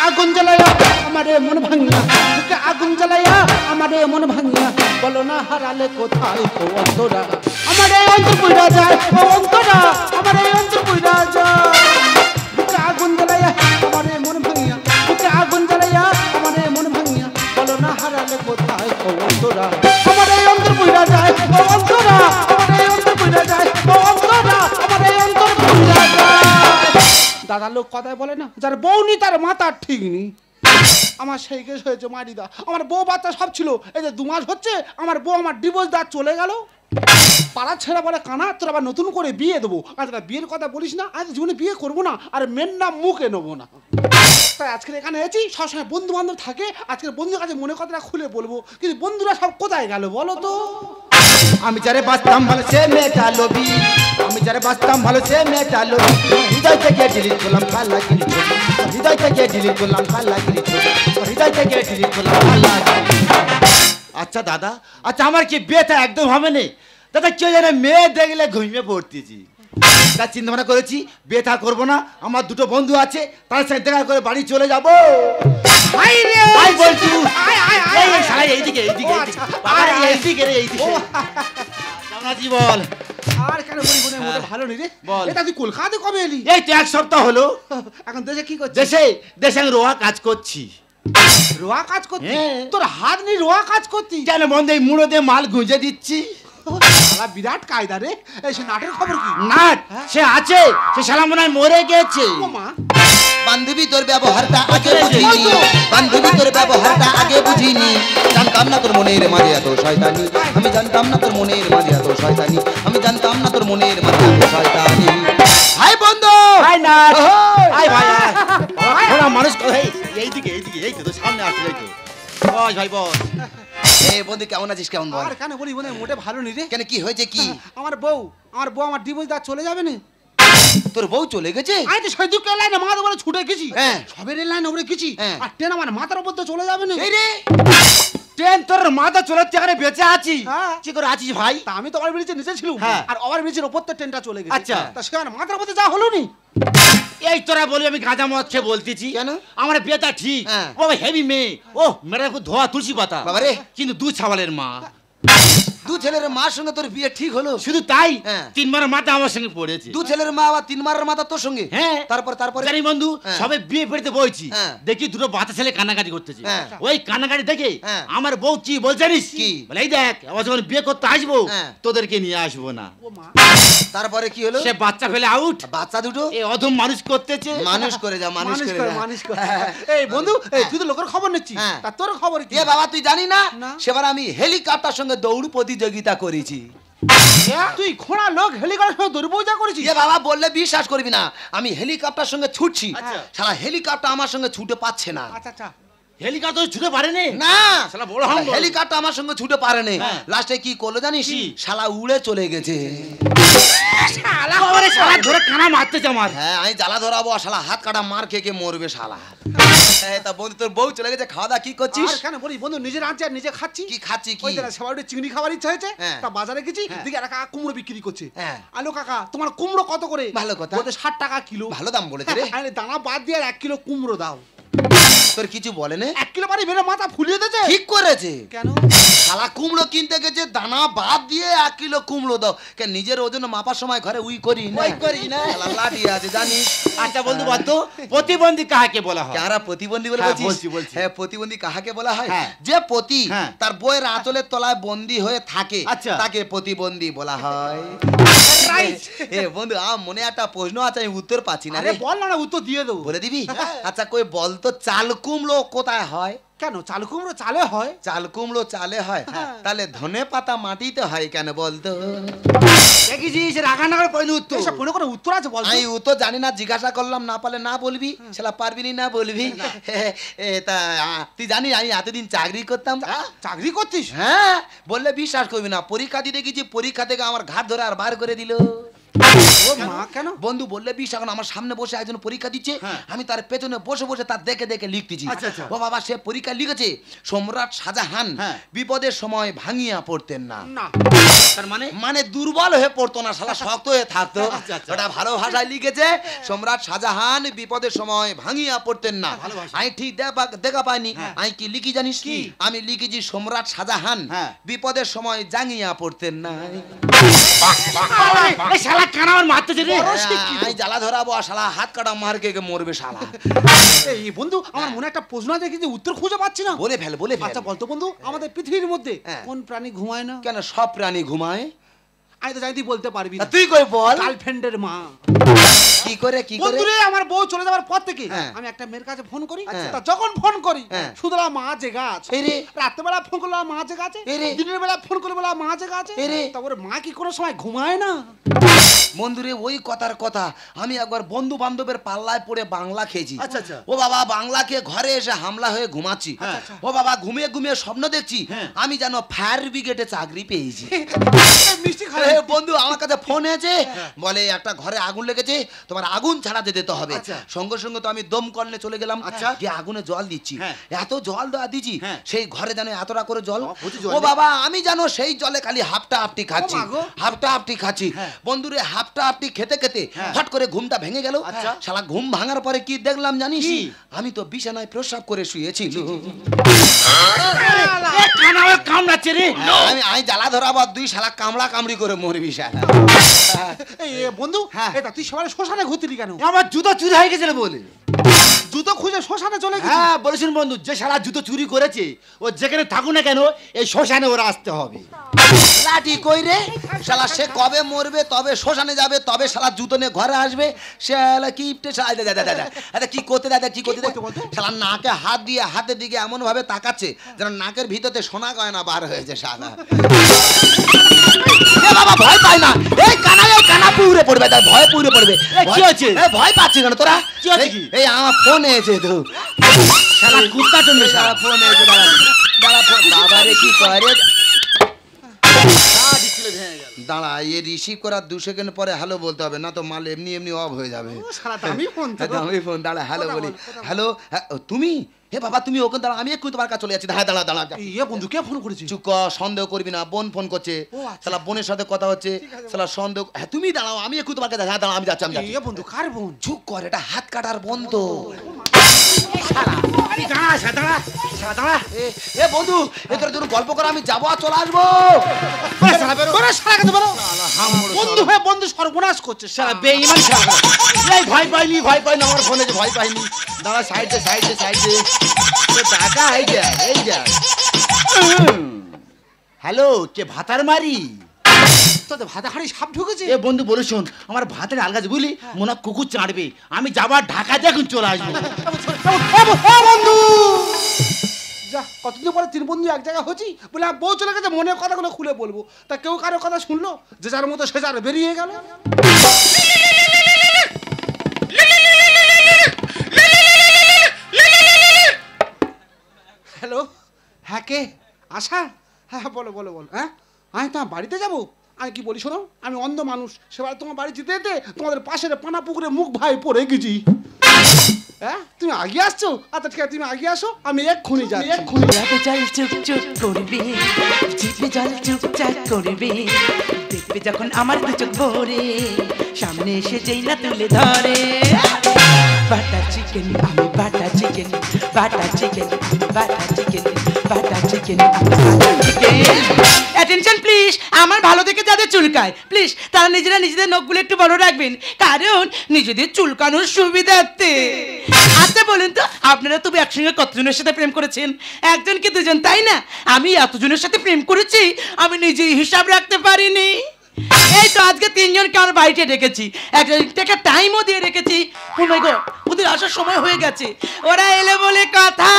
আগুন জ্বালাইয়া আমারে মন ভাঙিয়া বুকে আগুন জ্বালাইয়া আমারে মন ভাঙিয়া বলো না হারালে কোথায় ও অন্তরা আমারে অন্তর পুইরা যায় ও অন্তরা আমারে অন্তর পুইরা যায় বুকে আগুন জ্বালাইয়া আমারে মন ভাঙিয়া বুকে আগুন জ্বালাইয়া আমারে মন ভাঙিয়া বলো না হারালে কোথায় ও অন্তরা আমারে অন্তর পুইরা যায় ও অন্তরা আমারে অন্তর পুইরা যায় ও অন্তরা আমারে অন্তর পুইরা যায় দাদা লোক কথায় বলে না যার বউ নি তার মাথা ঠিক নি আমার সেই কেস হয়েছে মারিদা আমার বউ বাচ্চা সব ছিল এই যে 2 মাস হচ্ছে আমার বউ আমার ডিভোর্স দেওয়া চলে গেল পাড়া ছেড়ে বলে কানা তোর আবার নতুন করে বিয়ে দেবো আজকে বিয়ের কথা বলিস না আজ জীবনে বিয়ে করবো না আর মেন নাম মুখে নেবো না তাই আজকে এখানে এসেছি সবসময় বন্ধু বান্ধব থাকে আজকের বন্ধুর কাছে মনে কথাটা খুলে বলবো কিন্তু বন্ধুরা সব কোথায় গেল বলো তো আমি যারে বাঁচতাম ভালো সে মেয়েটা লোভী আমি যারে বাঁচতাম ভালো সে মেয়েটা লোভী হৃদয় থেকে ডিলিট করলাম কালা গিরি ছবি হৃদয় থেকে ডিলিট করলাম কালা গিরি ছবি হৃদয় থেকে ডিলিট করলাম কালা গিরি আচ্ছা দাদা আচ্ছা আমার কি বিয়েটা একদম হবে না দাদা কেউ জানে মেয়ে দেখলে ঘুমিয়ে পড়তেছি তা চিন্তা ভাবনা করেছি বিয়েটা করবো না আমার 2 বন্ধু আছে তার সাথে দেখা করে বাড়ি চলে যাবো বলছি এইদিকে এইদিকে এইদিকে এইদিকে বল আর কেন বলি মনে মোটে ভালো নেই রে বল এটা তুই কলকাতাতে কবে এলি এই তো 1 সপ্তাহ হলো এখন দেশে কি করছিস দেশে আমি রোয়া কাজ করছি রোয়া কাজ করছিস তোর হাত নি রোয়া কাজ করছিস কেন বন্ধ এই মুড়ো দিয়ে মাল গুঁজে দিচ্ছি শালা বিরাট কায়দা রে এই সে নাটের খবর কি নাট সে আছে সে শালা মনে হয় মরে গেছে ও মা বান্ধবী তোর ব্যবহারটা আগে বুঝিনি বান্ধবী তোর ব্যবহারটা আগে বুঝিনি জানতাম না তোর মনের মাঝে এত শয়তানি আমি জানতাম না তোর মনের মাঝে এত শয়তানি আমি জানতাম না তোর মনের মাঝে এত শয়তানি হাই বন্ধু হাই নাট হাই ভাই ওরা মানুষ এইদিকে এইদিকে এই তো সামনে আসছে এই তো বস ভাই বস এই বন্ধু কেমন আছিস কেমন বল আর কেন বলি মনে মোটে ভালো নেই রে কেন কি হয়েছে কি আমার বউ আমার ডিভোর্স দেওয়া চলে যাবে না তোর বউ চলে গেছে আমি তো সেই দুঃখের লাইনে মাথা বলে ছুটে গেছি হ্যাঁ সবের লাইনে ওপরে গেছি আর ট্রেন আমার মাথার উপর তো চলে যাবে না এই রে ট্রেন তোর মাথা চলাচ্ছে এখানে বেঁচে আছি কি করে আছিস ভাই তা আমি তো ওভার ব্রিজের নিচে ছিলাম আর ওভার ব্রিজের উপর তো ট্রেনটা চলে গেছে আচ্ছা তা সেখানে মাথার উপর যা হলো নি এই তোরা বলি আমি গাঁজা মদ খেয়ে বলতেছি কেন আমার বিয়েটা ঠিক ও হেভি মেয়ে ও মেয়েরা খুব ধোয়া তুলসী পাতা বাবারে কিন্তু 2 ছাওয়ালের মা 2 ছেলের মার সঙ্গে তোর বিয়ে ঠিক হলো শুধু তাই 3 মারের মাথা আমার সঙ্গে পড়েছে 2 ছেলের মা আবার 3 মারের মাথা তোর সঙ্গে হ্যাঁ তারপর জানি বন্ধু সবে বিয়ে পেড়িতে বইছি দেখি 2 বাচ্চা ছেলে কান্নাকাটি করতেছে ওই কান্নাকাটি দেখে আমার বউ কি বল জানিস কি বলে এই দেখ আবার যখন বিয়ে করতে আসবো তোদেরকে নিয়ে আসবো না তারপরে কি হলো সে বাচ্চা ফেলে আউট বাচ্চা দুটো এই অধম মানুষ করতেছে মানুষ করে যা মানুষ করে যা মানুষ করে এই বন্ধু এই তুই তো লোকের খবর নিচ্ছিস তা তোর খবর কি এ বাবা তুই জানি না সেবার আমি হেলিকপ্টার সঙ্গে দৌড় প্রতিযোগিতা করেছি তুই খোঁড়া লোক হেলিকপ্টার সঙ্গে দৌড় করেছিস এ বাবা বললে বিশ্বাস করবি না আমি হেলিকপ্টার সঙ্গে ছুটছি সারা হেলিকপ্টার আমার সঙ্গে ছুটে পাচ্ছে না আচ্ছা আচ্ছা হেলিকপ্টার ছুটে পারেনি না শালা বড় হাম হেলিকপ্টার আমার সঙ্গে ছুটে পারেনি লাস্টে কি করলো জানিস শালা উড়ে চলে গেছে শালা ওরে শালা ধরে কানা মারতেছে আমার হ্যাঁ আমি জ্বালা ধরাবো শালা হাত কাটা মার খেয়ে মরবে শালা তা বন্ধু তোর বউ চলে গেছে খাওয়া দাওয়া কি করছিস আর কেন বলি বন্ধু নিজে রাঁধছি আর নিজে খাচ্ছি কি খাচ্ছি কি ওই দাদা সবাই চিংড়ি খাবার ইচ্ছা হয়েছে তা বাজারে গেছি দেখি একটা কাকা কুমড়ো বিক্রি করছে আলো কাকা তোমার কুমড়ো কত করে ভালো কথা বলতে 60 টাকা কিলো ভালো দাম বলেছে রে আরে দানা বাদ দিয়ে 1 কিলো কুমড়ো দাও তোর কিছু বলে না 1 কিলো বাড়ি মেরে মাথা ফুলিয়ে দিয়েছে ঠিক করেছে কেন শালা কুমড়ো কিনতে গেছে দানা বাদ দিয়ে 1 কিলো কুমড়ো দাও কেন নিজের ওজন মাপার সময় ঘরে উই করি না শালা লাঠি আছে জানিস আচ্ছা বন্ধু বলতো প্রতিবন্ধী কাকে বলা হয় কারা প্রতিবন্ধী বলে বলছিস হ্যাঁ প্রতিবন্ধী কাকে বলা হয় যে পতি তার বইয়ের আঁচলের তলায় বন্দী হয়ে থাকে তাকে প্রতিবন্ধী বলা হয় এ বন্ধু মনে একটা প্রশ্ন আছে আমি উত্তর পাচ্ছি না রে বল না উত্তর দিয়ে দেবো বলে দিবি আচ্ছা কই বল তো চাল কুমড়ো কোথায় হয় কেন চাল কুমড়ো চালে হয় চাল কুমড়ো চালে হয় তাহলে ধনে পাতা মাটিতে হয় কেন বলতো দেখিস রাগানা করে পয়নি উত্তর এসব কোনো কোনো উত্তর আছে বল আমি উত্তর জানি না জিজ্ঞাসা করলাম না পারলে না বলবি শালা পারবি না বলবি তা তুই জানি আমি এতদিন চাকরি করতাম চাকরি করতিস হ্যাঁ বললে বিশ্বাস করবি না পরীক্ষা দিতে গেছি পরীক্ষা থেকে আমার ঘাট ধরে আর বার করে দিল ও মা কেন? বন্ধু বললে বিশ, এখন আমার সামনে বসে একজন পরীক্ষা দিচ্ছে, হ্যাঁ। আমি তার পেছনে বসে বসে তার দেখে দেখে লিখতেছি। আচ্ছা, আচ্ছা। ও বাবা, সে পরীক্ষা লিখেছে সম্রাট শাহজাহান হ্যাঁ। বিপদের সময় ভাঙিয়া পড়তেন না। না, তার মানে মানে দুর্বল হয়ে পড়তো না, শালা শক্ত হয়ে থাকতো। আচ্ছা, আচ্ছা। ওটা ভালো ভাষায় লিখেছে, সম্রাট শাহজাহান বিপদের সময় ভাঙিয়া পড়তেন না। ভালো ভাষা। আমি ঠিক দেখা পাইনি। হ্যাঁ। আমি কি লিখি জানিস? কি? আমি লিখেছি সম্রাট শাহজাহান হ্যাঁ। বিপদের সময় জাঙ্গিয়া পড়তেন না। এই শালা কানা আমার মারতেছে রে। আমি জ্বালা ধরাবো, আর শালা হাত কাটা মার কে মরবে শালা। এই বন্ধু, আমার মনে একটা প্রশ্ন আছে, কিন্তু উত্তর খুঁজে পাচ্ছি না। বলে ফেল, বলে ফেল। আচ্ছা বলতো বন্ধু, আমাদের পৃথিবীর মধ্যে হ্যাঁ। কোন প্রাণী ঘুমায় না? কেন সব প্রাণী ঘুমায়? আমি তো জানি তুই বলতে পারবি না। তুই কই বল। গার্লফ্রেন্ডের মা। কি করে কি করে? বন্ধুরে, আমার বউ চলে যাওয়ার পর থেকে হ্যাঁ। আমি একটা মেয়ের কাছে ফোন করি। আচ্ছা। তা যখন ফোন করি হ্যাঁ। শুধরা মা জেগা আছে। এই রে। রাত্রেবেলা ফোন করলে মা জেগা আছে। এই রে। দিনের বেলা ফোন করলে বলা মা জেগা আছে। এই রে। তারপরে মা কি কোনো সময় ঘুমায় না? বন্ধুরে, ওই কথার কথা আমি একবার বন্ধু বান্ধবের পাল্লায় পড়ে বাংলা খেয়েছি। আচ্ছা, আচ্ছা। ও বাবা, বাংলা খেয়ে ঘরে এসে হামলা হয়ে ঘুমাচ্ছি। আচ্ছা, আচ্ছা। ও বাবা, ঘুমিয়ে ঘুমিয়ে স্বপ্ন দেখছি হ্যাঁ। আমি যেন ফায়ার ব্রিগেডে চাকরি পেয়েছি। এই মিষ্টি এ, খাই। বন্ধু আমার কাছে ফোন এসেছে, বলে একটা ঘরে আগুন লেগেছে, তোমার আগুন ছাড়াতে যেতে হবে। আচ্ছা। সঙ্গে সঙ্গে তো আমি দমকলে চলে গেলাম। আচ্ছা। গিয়ে আগুনে জল দিচ্ছি। হ্যাঁ। এত জল দেওয়া দিচ্ছি, হ্যাঁ। সেই ঘরে যেন এতটা করে জল। প্রচুর জল ও নেই। বাবা, আমি জানো সেই জলে খালি হাফটা হাফটি খাচ্ছি, ও মা গো। হাফটা হাফটি খাচ্ছি। হ্যাঁ। বন্ধুরে, হাফটা হাফটি খেতে খেতে হ্যাঁ। হঠাৎ করে ঘুমটা ভেঙে গেল। আচ্ছা। শালা ঘুম ভাঙার পরে কি দেখলাম জানিস? কি? আমি তো বিছানায় প্রস্রাব করে শুয়েছিল। এই কানা ওই কামড়াচ্ছে রে। আমি জ্বালা ধরাবো, দুই শালা কামড়া কামড়ি করে মরবি শালা। এই বন্ধু, হ্যাঁ। এটা তুই সবাই শ্মশানে ঘুরতিলি কেন? আমার জুতো চুরি হয়ে গেছিল বলে। জুতো খুঁজে শ্মশানে চলে গেছিস? হ্যাঁ, বলেছেন বন্ধু, যে শালা জুতো চুরি করেছে ও যেখানে থাকুক না কেন এই শ্মশানে ওরা আসতে হবে। লাঠি কই রে শালা, সে কবে মরবে তবে শ্মশানে যাবে, তবে শালা জুতো নিয়ে ঘরে আসবে। শালা কি ইপটে শালা, দাদা কি করতে, দাদা কি করতে, শালা নাকে হাত দিয়ে হাতের দিকে এমন ভাবে তাকাচ্ছে যেন নাকের ভিতরে সোনা গয়না বার হয়েছে শালা। এ বাবা, ভয় পাই না, এই কানা পুড়ে পড়বে, তার ভয় পুড়ে পড়বে। কি হয়েছে? ভয় পাচ্ছি কেন তোরা? কি হয়েছে কি? এই আমার ফোন এসেছে তো, শালা কুত্তা টমবে শালা। ফোন এসেছে, দাঁড়া ফোন। বাবা রে, কি করে দাঁড়া, এ রিসিভ করার 2 সেকেন্ড পরে হ্যালো বলতে হবে, না তো মাল এমনি এমনি অফ হয়ে যাবে। ও শালা, দামি ফোন তো। দামি ফোন। দাঁড়া, হ্যালো কথা বলি। বল, কথা বল। হ্যালো, তুমি? হে বাবা, তুমি ওখানে দাঁড়া, আমি একটু তোমার কাছে চলে যাচ্ছি। দাঁড়া দাঁড়া। ইয়ে বন্ধু, কে ফোন করেছিস? চুপ কর, সন্দেহ করবি না, বোন ফোন করছে। ও আচ্ছা। শালা বোনের সাথে কথা হচ্ছে, শালা সন্দেহ। হ্যাঁ, তুমি দাঁড়াও, আমি একটু তোমার কাছে। হ্যাঁ দাঁড়া, আমি যাচ্ছি। ইয়ে বন্ধু, কার বোন? চুপ কর, এটা হাত কাটার বোন তো। এ বন্ধু, এ তোর জন্য গল্প করে আমি যাবো আর চলে আসবো। বেরো, শালা কাছে বেরো। বন্ধু হয়ে বন্ধু সর্বনাশ করছে শালা বেঈমান শালা। এই ভয় পাইনি আমার ফোনে যে ভয় পাইনি। দাঁড়া, সাইডে। টাকা এই যা। হ্যালো, কে ভাতার মারি? তোদের ভাতা হাড়ি সাপ ঢুকেছে? এ বন্ধু বলে শোন, আমার ভাতের আলগাছ বুঝলি, মনে হয় কুকুর চাঁড়বে। আমি যাবার ঢাকা দিয়ে এখন চলে আসবো। বন্ধু যা, কতদিন পরে 3 বন্ধু এক জায়গায় হচ্ছি বলে বউ চলে গেছে, মনের কথাগুলো খুলে বলবো। তা কেউ কারো কথা শুনলো? যে যার মতো সে যার বেরিয়ে গেল। হ্যালো, হ্যাঁ কে? আশা? হ্যাঁ বলো। হ্যাঁ, আমি তোমার বাড়িতে যাবো। আমি কি বলি শোনো, আমি অন্ধ মানুষ, সেবার তোমার বাড়ি যেতে যেতে তোমাদের পাশের পানা পুকুরে মুখ ভাই পড়ে গেছি। হ্যাঁ, তুমি আগে আসছো? আচ্ছা ঠিক আছে, তুমি আগে আসো, আমি এক্ষুনি যাচ্ছি। রাতে জল চুপ করবে, জিভে জল চুপচাপ করবে, দেখবে যখন আমার 2 চোখ ভরে, সামনে এসে যেই না তুলে ধরে। বাটার চিকেন, আমি butter chicken, butter chicken, butter chicken, butter chicken, butter chicken. Attention please, আমার ভালো দেখে যাদের চুলকায় প্লিজ তারা নিজেদের নখগুলো একটু বড় রাখবেন, কারণ নিজেদের চুলকানোর সুবিধার্থে। আচ্ছা বলুন তো, আপনারা তবে একসঙ্গে কতজনের সাথে প্রেম করেছেন? 1 কি 2 জন, তাই না? আমি এতজনের সাথে প্রেম করেছি আমি নিজেই হিসাব রাখতে পারিনি। এই তো আজকে 3 জনকে আমার বাড়িতে ডেকেছি, একটা টাইমও দিয়ে রেখেছি। ও মাই গড, ওদের আসার সময় হয়ে গেছে, ওরা এলে বলে কথা।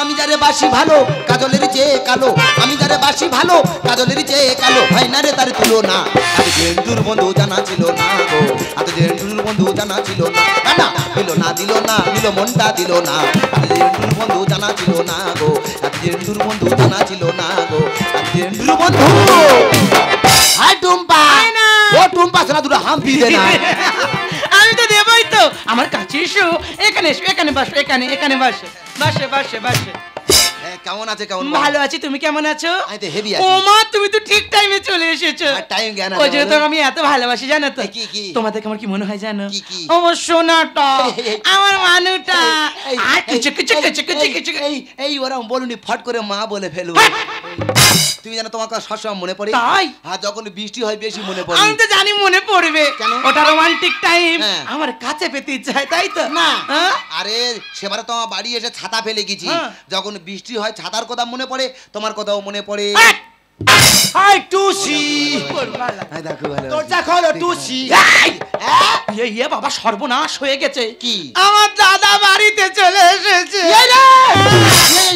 আমি যারে বাসি ভালো, কাজলের চেয়ে কালো। আমি যারে বাসি ভালো, কাজলের চেয়ে কালো। ভাই না রে তার তুলনা, এত জেন্টুর বন্ধু জানা ছিল না গো, এত জেন্টুর বন্ধু জানা ছিল না। না দিল না, নিল মনটা দিল না। এত জেন্টুর বন্ধু জানা ছিল না গো, এত জেন্টুর বন্ধু জানা ছিল না গো, এত জেন্টুর বন্ধু। হাই টুম্পা, ও টুম্পা সোনা দুটো হাম্পি দে না আমি তো দেবই তো। আমার কাছে এসো, এখানে এসো, এখানে বসো, এখানে এখানে বসো, বসে বসে বসে। কেমন আছে কেমন ভালো আছি, তুমি কেমন আছো? আমি তো হেভি ও আছি মা, তুমি তো ঠিক টাইমে চলে এসেছো। আর টাইম জ্ঞান ওই যে তোমাকে আমি এত ভালোবাসি জানো তো। কি, কি? তোমাদেরকে আমার কি মনে হয় জানো? কি, কি? আমার সোনাটা, এই, আমার মানুটা। এই, আর এই, কিছু কিছু কিছু কিছু কিছু। এই এই ওরম বলুনি ফট করে মা বলে ফেলু তুমি জানো তোমার কথা সবসময় মনে পড়ে তাই? আর যখন বৃষ্টি হয় বেশি মনে পড়ে আমি তো জানি মনে পড়বে। কেন? ওটা রোমান্টিক টাইম, হ্যাঁ। আমার কাছে পেতে ইচ্ছা হয়, তাই তো? না হ্যাঁ? আরে সেবারে তো আমার বাড়ি এসে ছাতা ফেলে গেছি হ্যাঁ। যখন বৃষ্টি হয় ছাতার কথা মনে পড়ে তোমার কথাও মনে পড়ে হ্যাঁ। হাই টুসি হ্যাঁ, দেখো ভালো দরজা খোলো টুসি ইয়ে বাবা, সর্বনাশ হয়ে গেছে। কি? আমার দাদা বাড়িতে চলে এসেছে।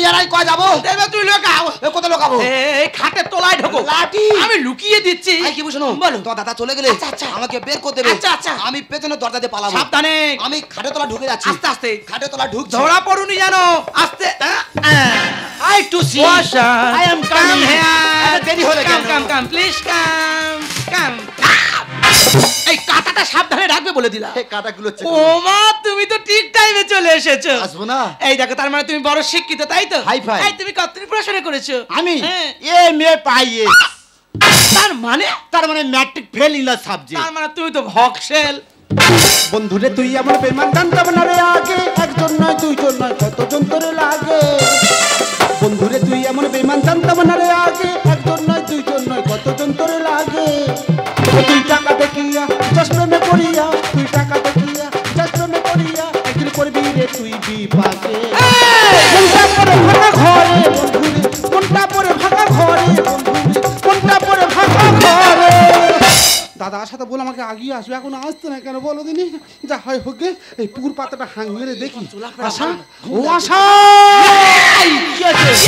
এরাই কয় যাবো এবার তুই লোকাও। এ কত লোকাবো এই খাটের তলায় ঢোকো। লাঠি। আমি লুকিয়ে দিচ্ছি। এই কি শোনো বলো। তোমার দাদা চলে গেলে আচ্ছা, আচ্ছা। আমাকে বের করে দেবে আচ্ছা, আচ্ছা। আমি পেছনে দরজা দিয়ে পালাবো সাবধানে। আমি খাটে তলা ঢুকে যাচ্ছি আস্তে আস্তে। খাটে তলা ঢুকছি ধরা পড়ুনি জানো, আস্তে। হাই টুসি Washa, I am come coming here. এত দেরি হলো কেন? Come, please come. এই কাঁটাটা সাবধানে রাখবে বলে দিলা। এই কাটাগুলো চেক ও মা, তুমি তো ঠিক টাইমে চলে এসেছো। আসবো না এই দেখো, তার মানে তুমি বড় শিক্ষিত, তাই তো? Hi fi. এই তুমি কতদিন পড়াশোনা করেছো? আমি হ্যাঁ। এ মে পাইয়ে তার মানে matric fail in the subject তার মানে তুমি তো ভক্সেল। বন্ধুরে তুই আমার বেমান জানতাম না রে আগে, একজন নয় দুইজন নয় কতজন তোরে লাগে। বন্ধুরে তুই এমন বেমান জানতাম না রে আগে, একজন নয় দুইজন নয় কতজন তোরে লাগে। তুই টাকা দেখিয়া চশমে পড়িয়া, তুই টাকা দেখিয়া চশমে পড়িয়া, একদিন করবি রে তুই বিপাকে। কোনটা পরে ভাঙা ঘরে বন্ধুরে, কোনটা পরে ভাঙা ঘরে বন্ধুরে, কোনটা পরে ভাঙা ঘরে। দাদার সাথে বলে আমাকে আগিয়ে আসবে, এখন আসতে না কেন বলো দিনি? যা হয় হোক গে, এই পুকুর পাতাটা হাং মেরে দেখি। আশা, ও আশা,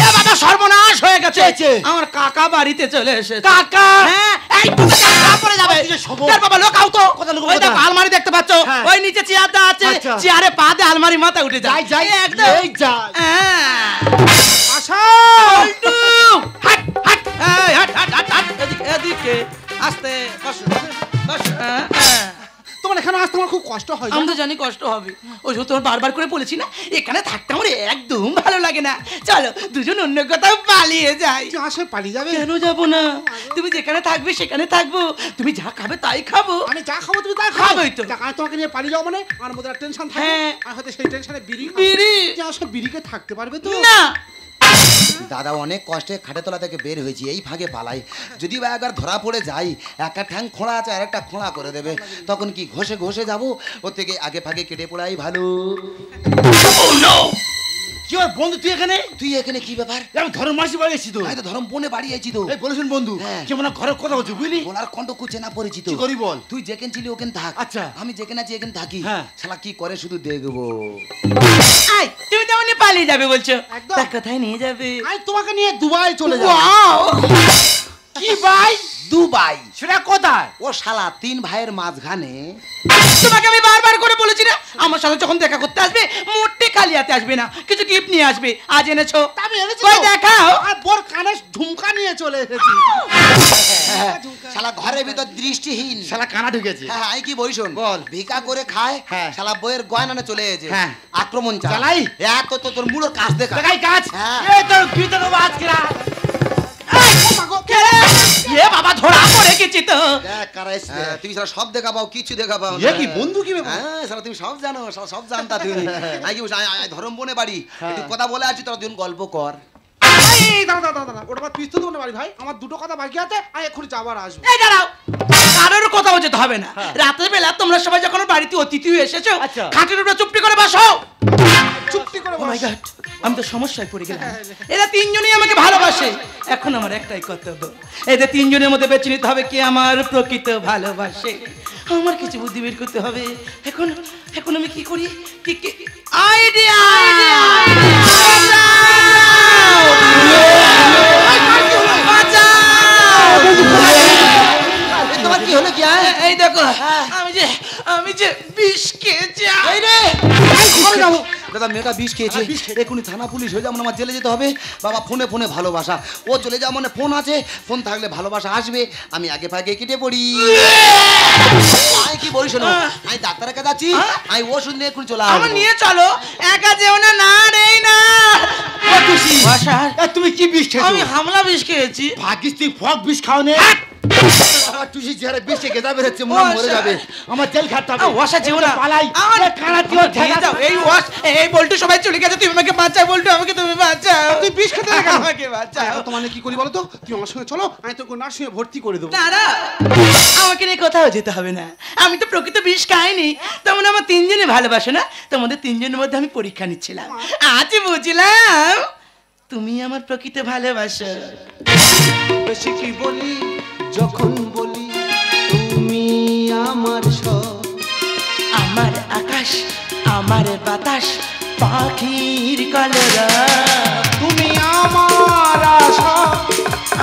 এ বাবা, সর্বনাশ হয়ে গেছে। হয়েছে? আমার কাকা বাড়িতে চলে এসেছে। কাকা? হ্যাঁ, এই তুমি কাকা পড়ে যাবে। তুই যে শোবো। তার বাবা লোকাও তো। কোথায় লুকাবো, ওই দেখো কোথায়? আলমারি দেখতে পাচ্ছ? হ্যাঁ। ওই নিচে চেয়ারটা আছে, আচ্ছা। চেয়ারে পা দিয়ে আলমারি মাথা উঠে যায়। যাই, এই একদম। এই যাই। হ্যাঁ। আশা, পল্টু, হাট হাট, এই হাট হাট হাট হাট, এদিকে এদিকে আস্তে বসো বসো। তোমার এখানে আসতে আমার খুব কষ্ট হয়। আমি তো জানি কষ্ট হবে, ওই জন্য তোমার বারবার করে বলেছি না, এখানে থাকতে আমার একদম ভালো লাগে না। চলো দুজন অন্য কোথাও পালিয়ে যাই। তুই আসে পালিয়ে যাবে? কেন যাবো না? তুমি যেখানে থাকবে সেখানে থাকবো, তুমি যা খাবে তাই খাবো। আমি যা খাবো তুমি তাই খাবোই তো। আমি তোমাকে নিয়ে পালিয়ে যাবো মানে আমার মধ্যে টেনশন থাকে। হ্যাঁ। আর হয়তো সেই টেনশনে বিড়ি খাবো। বিড়ি? তুই আসলে বিড়িকে থাকতে পারবে তো? না, দাদা অনেক কষ্টে খাটে তলা থেকে বের হয়েছি এই ভাগে পালাই যদি বা একবার ধরা পড়ে যাই একটা ঠ্যাং খোঁড়া আছে আর একটা খোঁড়া করে দেবে তখন কি ঘষে ঘষে যাবো ওর থেকে আগে ভাগে কেটে পড়াই ভালো কি ওর বন্ধু তুই এখানে? তুই এখানে কি ব্যাপার আমি ধর্ম মাসি বাড়ি এসেছি তো। আমি তো ধরম বনে বাড়ি আছি তো এই বলেছেন বন্ধু হ্যাঁ। কেমন ঘরের কথা বলছি বুঝলি? বলার কণ্ঠ খুব চেনা পরিচিত কি করি বল? তুই যেখানে ছিলি ওখানে থাক আচ্ছা। আমি যেখানে আছি এখানে থাকি হ্যাঁ। শালা কি করে শুধু দেখবো আই তুমি তেমনি পালিয়ে যাবে বলছো, একদম। তা কোথায় নিয়ে যাবে? আমি তোমাকে নিয়ে দুবাই চলে যাবো। ওয়াও, কি ভাই? দুবাই সেটা কোথায়? ও শালা তিন ভাইয়ের মাঝখানে তোমাকে আমি বারবার করে বলেছি না, আমার সাথে যখন দেখা করতে আসবে মোটে খালি হাতে আসবে না, কিছু গিফট নিয়ে আসবে। আজ এনেছো? আমি এনেছি কই তো। দেখাও। আর বোর কানে ঝুমকা নিয়ে চলে এসেছি। শালা ঘরের ভিতর দৃষ্টিহীন শালা কানা ঢুকেছে। হ্যাঁ আই কি বইশন বল। ভিকা করে খায় হ্যাঁ। শালা বইয়ের গয়নানে চলে এসেছে হ্যাঁ। আক্রমণ চালাই? এত তো তোর মুড়োর কাজ দেখা দেখাই কাজ। হ্যাঁ। এই তোর ভিতরে দেবো আজকে রাত। এ বাবা, ধরা পড়ে গেছি তো। দেখ কারা এসছে। তুমি শালা সব দেখা পাও কিছু দেখা পাও এ কি বন্ধু কি ব্যাপার? হ্যাঁ শালা তুমি সব জানো শালা সব জানতা তুমি আই কি বলছ ধরম বনে বাড়ি একটু কথা বলে আছি তোরা দুজন গল্প কর এই দাঁড়া দাঁড়া দাঁড়া, ওটা আমার পিস্তল দেবো না বাড়ি ভাই, আমার দুটো কথা বাকি আছে, আমি এক্ষুনি যাবার আসবো। এই দাঁড়াও, কারোর কথা বলতে হবে না। রাতের বেলা তোমরা সবাই যখন বাড়িতে অতিথি হয়ে এসেছো, আচ্ছা। খাটের উপরে চুপটি করে বসো। চুপটি করে ও মাই বস। গড, আমি তো সমস্যায় পড়ে গেলাম। এরা তিনজনই আমাকে ভালোবাসে, এখন আমার একটাই কর্তব্য, এদের তিনজনের মধ্যে বেছে নিতে হবে কে আমার প্রকৃত ভালোবাসে। আমার কিছু বুদ্ধি বের করতে হবে। এখন এখন আমি কি করি? কি কি আইডিয়া! তোমার কি হলো কি এই দেখো, আমি যে বিষ খেয়েছি। ঘরে যাবো। দাদা মেয়েটা বিষ খেয়েছে, বিষ খেয়েছে। এখনই থানা পুলিশ হয়ে যেমন আমার জেলে যেতে হবে। বাবা ফোনে ফোনে ভালোবাসা, ও চলে যাওয়া মানে ফোন আছে, ফোন থাকলে ভালোবাসা আসবে। আমি আগে ভাগে কেটে পড়ি। আমি কি বলি শোনো, আমি ডাক্তারের কাছে যাচ্ছি, আমি ওষুধ নিয়ে এখন চলে আমার আসবো। নিয়ে চলো, একা যেও না। না রে না স্যার, তুমি কি বিষ খেয়েছো? আমি হামলা বিষ খেয়েছি। ভাগিস তুই ফক বিষ খাও নে। আমার টুসি চেহারা বিষে গেদা বেরোচ্ছে, মনে হয় মরে যাবে। আমার জেল খাটতে হবে। ওয়াসা যেও না, পালাই। আমার কানা তুই দিয়ে দাও। এই ওয়াস, এই বল্টু সবাই চলে গেছে, তুমি আমাকে বাঁচাও। বল্টু আমাকে তুমি বাঁচাও। তুই বিষ খেতে না কেন? আমাকে বাঁচাও। তো মানে কি করি বলো তো? তুই আমার সঙ্গে চলো, আমি তোকে নার্সিংয়ে ভর্তি করে দেবো। দাঁড়া, আমাকে নিয়ে কোথাও যেতে হবে না। আমি তো প্রকৃত বিষ খাইনি। তেমন আমার তিনজনে ভালোবাসে না, তোমাদের তিনজনের মধ্যে আমি পরীক্ষা নিচ্ছিলাম। আজ বুঝলাম তুমি আমার প্রকৃত ভালোবাসো। বেশি কি বলি যখন বলি তুমি আমার সব, আমার আকাশ, আমার বাতাস, পাখির কলরা, তুমি আমার আশা,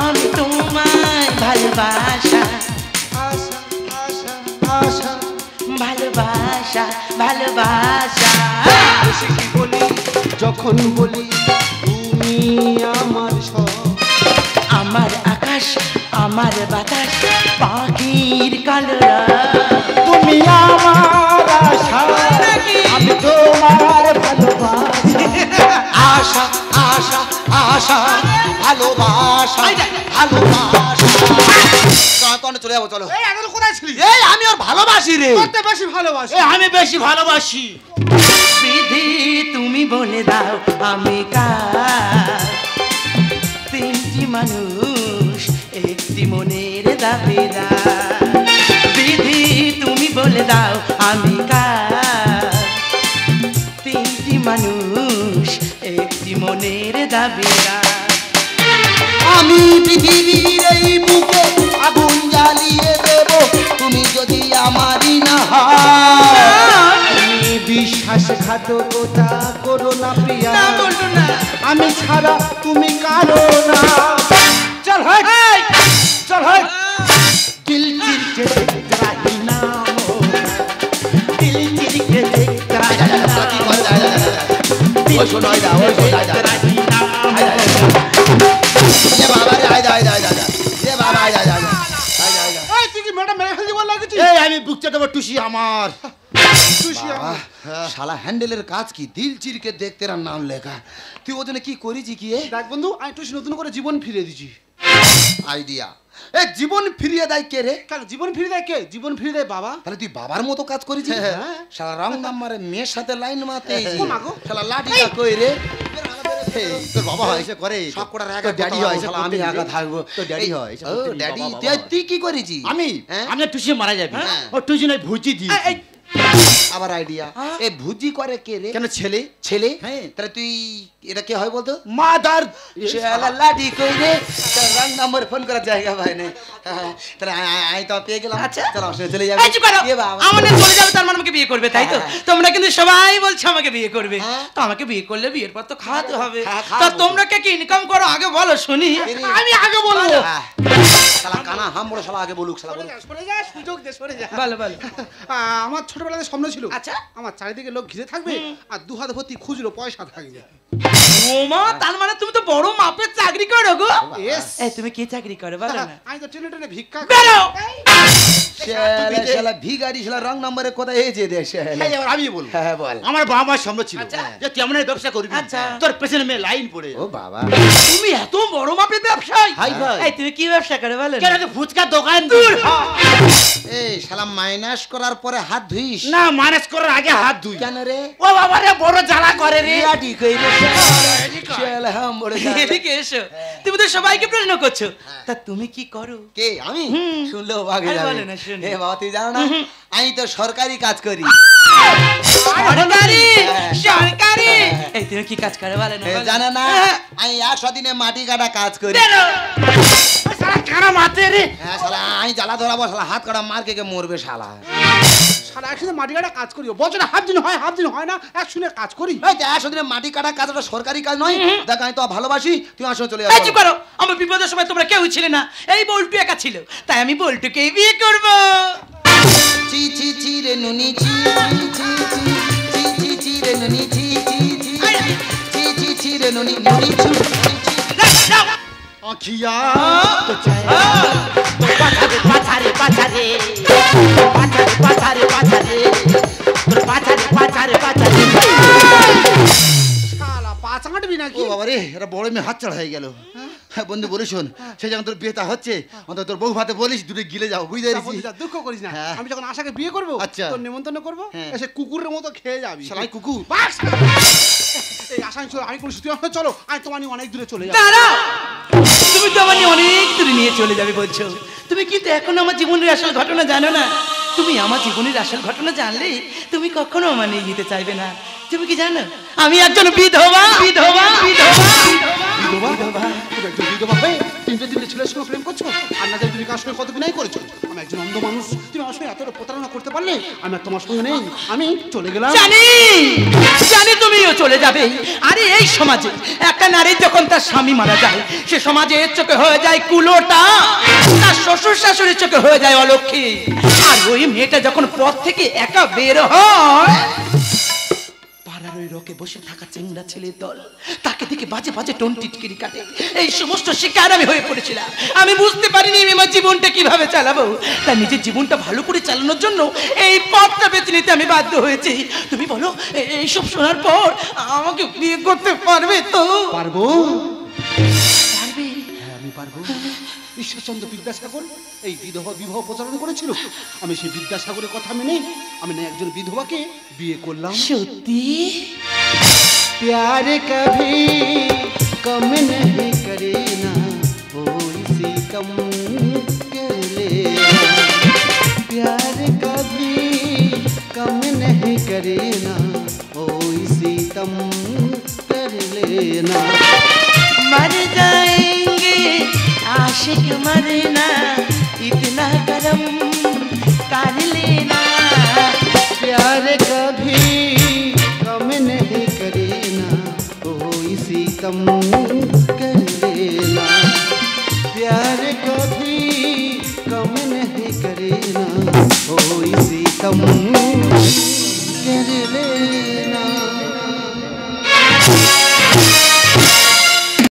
আমি তোমায় ভালোবাসা, আশা আশা আশা। ভালোবাসা, ভালোবাসা। বেশি কি বলি যখন বলি তুমি আমার সব, আমার আকাশ, আমার বাতাস, পাখির কলরা, তুমি আমার আশা, আমি তোমার ভালোবাসা। আশা আশা আশা ভালোবাসা ভালোবাসা। চলো চলে যাবো, চলো। এই এখন কোথায় ছিলি? এই আমি ওর ভালোবাসি রে। করতে বেশি ভালোবাসি। আমি বেশি ভালোবাসি। বিধি তুমি বলে দাও আমি কার, তিনটি মানুষ একটি মনের দাবিদার। বিধি তুমি বলে দাও আমি কার, তিনটি মানুষ একটি মনের দাবিদার। আমি পৃথিবীর এই বুকে আগুন জ্বালিয়ে দেব, তুমি যদি আমারই না হও। তুমি বিশ্বাসঘাতকতা করো না প্রিয়া, না বলতো না। আমি ছাড়া তুমি কারো না। চল হয়, চল হয়। দিল চিরকে দেখ রাহি নাম, দিল চিরকে দেখ রাহি ওই শোনো, ওই যা, ওই শোনো, যা, যা। রাহি নাম। এ বাবা রে, আয় যা, আয় যা, আয় যা, আয় যা। এ বাবা, আয় যা, আয় যা, আয় যা, আয় যা। এই তুই কি মেয়েটা মেরে ফেলতে বল লাগেছিস? এই আমি বুকটা দেবো টুসি আমার। খুশি আমি। শালা হ্যান্ডেলের কাজ কি, দিল চিরকে দেখতে রার নাম লেখা। তুই ওজনে কি করেছি কি এ? দেখ বন্ধু, আমি টুসি নতুন করে জীবন ফিরিয়ে দিছি। আইডিয়া। এ জীবন ফিরিয়ে দেয় কে রে? কেন জীবন ফিরিয়ে দেয় কে? জীবন ফিরিয়ে দেয় বাবা। তাহলে তুই বাবার মতো কাজ করেছিস? হ্যাঁ। শালা রং নাম্বারে মেয়ের সাথে লাইন মারতে ও মা গো। শালা লাঠিটা কই রে? এই, তোর বাবা হয় এসে করে। সব কটার এক তোর এক ড্যাডি কথা হয় বলো, শালা, আমি একা থাকবো। তোর ড্যাডি হয় এসে ও করতে নেই, ড্যাডি, বাবা, বাবা। তুই কি করেছিস? আমি হ্যাঁ? আমি টুসি মারা যাবি। হ্যাঁ। ও টুসি নয় ভুজি দি। এই, আবার আইডিয়া। এ ভুজি করে কে রে? কেন ছেলে? ছেলে? হ্যাঁ। তাহলে তুই এটা কে হয় বলতো? মাদার। শালা লাঠি কই রে? তার রং নাম্বার ফোন করার জায়গা পাই না। তাহলে আই তো পেয়ে গেলাম। আচ্ছা। চল আমার সাথে চলে যাবে। এই চুপ করো। এ বাবা। আমাদের চলে যাবে তার মানে আমাকে বিয়ে করবে, তাই তো? হ্যাঁ। তোমরা কিন্তু সবাই বলছো আমাকে বিয়ে করবে। হ্যাঁ। তো আমাকে বিয়ে করলে বিয়ের পর তো খাওয়াতে হবে। হ্যাঁ, তা খাওয়াবো। তোমরা কে কি ইনকাম করো আগে বলো শুনি। আমি আগে বলবো। শালা কানা হাম বড়, শালা আগে বলুক, শালা বলুক। সরে যা, সুযোগ দে, সরে যা। বলো বলো। আমার ছোটবেলায় স্বপ্ন ছিল, আচ্ছা। আমার চারিদিকে লোক ঘিরে থাকবে আর দু হাত ভর্তি খুচরো পয়সা থাকবে। ওমা, তার মানে তুমি তো বড় মাপের চাকরি করো গো। Yes. এই তুমি কি চাকরি করো বলো না। আমি তো টেনে টেনে ভিক্ষা বেরো। শালা শালা ভিখারি, শালা রং নাম্বারে কোথায় এই যে দেশ। এই এবার আমি বলবো। হ্যাঁ বল। আমার বাবা মার স্বপ্ন ছিল আচ্ছা। যে তুই এমন ব্যবসা করবি আচ্ছা। তোর পেছনে মেয়ে লাইন পড়ে ও বাবা। তুমি এত বড় মাপের ব্যবসায়ী। হাই ভাই। এই তুমি কি ব্যবসা করো বলো কেন না। তুই ফুচকার দোকান দূর এই শালা মাইনাস করার পরে হাত ধুইস না, মাইনাস করার আগে হাত ধুই। কেন রে? ও বাবা রে, বড় জ্বালা করে রে। লাঠি কই রে? শালা হাম বড় জ্বালা। এদিকে এসো, তুমি তো সবাইকে প্রশ্ন করছো, তা তুমি কি করো? কে আমি? শুনলেও ভাগে আরে যাবে। বলে না, শুনি। এ বাবা তুই জানো না, আমি তো সরকারি কাজ করি। সরকারি, সরকারি। এই তুমি কি কাজ করো বলো না। এ বলো। জানো না, হ্যাঁ। আমি 100 দিনে মাটি কাটা কাজ করি। বেরো। সারা কানা মারতে রে। হ্যাঁ শালা আমি জ্বালা ধরাবো, শালা হাত কাটা মার কে মরবে শালা। সারা একসাথে মাটি কাটা কাজ করি, বছরে হাফ দিন হয়, হাফ দিন হয় না, একসঙ্গে কাজ করি। এই যে 100 দিনে মাটি কাটা কাজ, ওটা সরকারি কাজ নয়। দেখ আমি তো ভালোবাসি, তুই আমার সঙ্গে চলে এই যাবি। চুপ করো, আমার বিপদের সময় তোমরা কেউ ছিলে না, এই বল্টু একা ছিল, তাই আমি বল্টুকেই বিয়ে করব। চি চি চি রে নুনি চি চি চি চি চি চি চি রে নুনি চি চি দিলে ননি ননি ছুট আখিয়া তো চায় তো পাছারে পাছারে পাছারে পাছারে পাছারে পাছারে তোর পাছারে পাছারে পাছারে শালা পাঁচ আঁটবি নাকি ও বাবা রে এটা বড় মেয়ে হাত ছাড়া হয়ে গেল হ্যাঁ বন্ধু বলিস শোন সে যখন তোর বিয়েটা হচ্ছে অন্তত তোর বউ ভাতে বলিস দূরে গিলে যাও বুঝতে পেরেছিস দুঃখ করিস না হ্যাঁ। আমি যখন আশাকে বিয়ে করবো আচ্ছা। তোর নিমন্ত্রণ করবো হ্যাঁ। এসে কুকুরের মতো খেয়ে যাবি শালাই কুকুর বাস! এই আশায় চলো আমি কোনো সত্যি চলো আমি তোমার নিয়ে অনেক দূরে চলে যাবো দাঁড়াও, তুমি তো আমার নিয়ে অনেক দূরে নিয়ে চলে যাবে বলছো, তুমি কিন্তু এখন আমার জীবনের আসল ঘটনা জানো না। তুমি আমার জীবনের আসল ঘটনা জানলে তুমি কখনো আমার নিয়ে যেতে চাইবে না। তুমি কি জানো আমি একজন বিধবা বিধবা বিধবা বিধবা তুমি একজন বিধবা হয়ে তিনটে ছেলের সঙ্গে প্রেম করছো আর না জানি তুমি কার সঙ্গে কত বিনয় করেছো। আমি একজন অন্ধ মানুষ, তুমি আমার সঙ্গে এতটা প্রতারণা করতে পারলে আমি আর তোমার সঙ্গে নেই, আমি চলে গেলাম। জানি জানি তুমিও চলে যাবে। আরে এই সমাজে একটা নারী যখন তার স্বামী মারা যায় সে সমাজের চোখে হয়ে যায় কুলোটা, তার শ্বশুর শাশুড়ির চোখে হয়ে যায় অলক্ষী। আর ওই মেয়েটা যখন পথ থেকে একা বের হয় পাড়ার ওই রকে বসে থাকা চেংড়া ছেলের দল তাকে দেখে বাজে বাজে টোন টিটকিরি কাটে। এই সমস্ত শিকার আমি হয়ে পড়েছিলাম। আমি বুঝতে পারিনি আমি আমার জীবনটা কিভাবে চালাবো, তাই নিজের জীবনটা ভালো করে চালানোর জন্য এই পথটা বেছে নিতে আমি বাধ্য হয়েছি। তুমি বলো এইসব শোনার পর আমাকে বিয়ে করতে পারবে তো? পারবো, পারবে? হ্যাঁ আমি পারবো। ঈশ্বরচন্দ্র বিদ্যাসাগর এই বিধবা বিবাহ প্রচলন করেছিল, আমি সেই বিদ্যাসাগরের কথা মেনে আমি না একজন বিধবাকে বিয়ে করলাম। সত্যি? प्यार कभी कम नहीं करे ना वो इसी कम कर लेना, प्यार कभी कम नहीं करे ना वो इसी कम कर लेना। मर जाएंगे आशिक मरना इतना करम कर लेना, प्यार कभी कम नहीं करे ना वो इसी कम कर लेना, प्यार कभी कम नहीं करे ना वो इसी कम कर लेना।